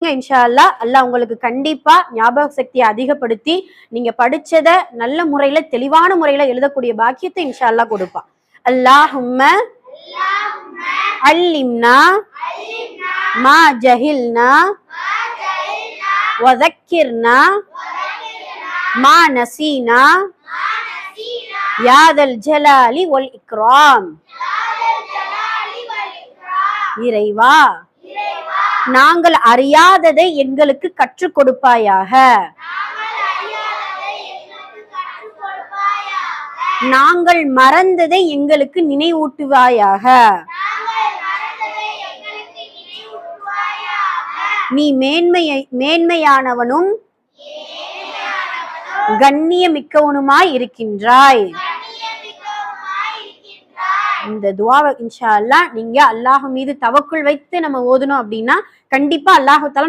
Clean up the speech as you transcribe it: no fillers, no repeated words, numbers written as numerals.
இன்ஷா அல்லாஹ் அல்லாஹ் உங்களுக்கு கண்டிப்பா ஞாபக சக்தியை அதிகப்படுத்தி நீங்க படிச்சத நல்ல முறையில தெளிவான முறையில எழுதக்கூடிய பாக்கியத்தை இன்ஷா அல்லாஹ் கொடுப்பான். அல்லாஹும்ம அல்லிம்னா மா ஜஹில்னா வதக்கிர்னா மா நசீனா யாதல் ஜலாலி வல் இக்ராம். இறைவா, நாங்கள் அறியாததை எங்களுக்கு கற்றுக் கொடுப்பாயாக. நாங்கள் மறந்ததை எங்களுக்கு நினைவூட்டுவாயாக. நீ மேன்மையானவனும் கண்ணியமிக்கவனுமாய் இருக்கின்றாய். இந்த துஆவை இன்ஷா அல்லாஹ் நீங்க அல்லாஹ் மீது தவக்குல் வைத்து நம்ம ஓதணும் அப்படின்னா கண்டிப்பா அல்லாஹ் தஆலா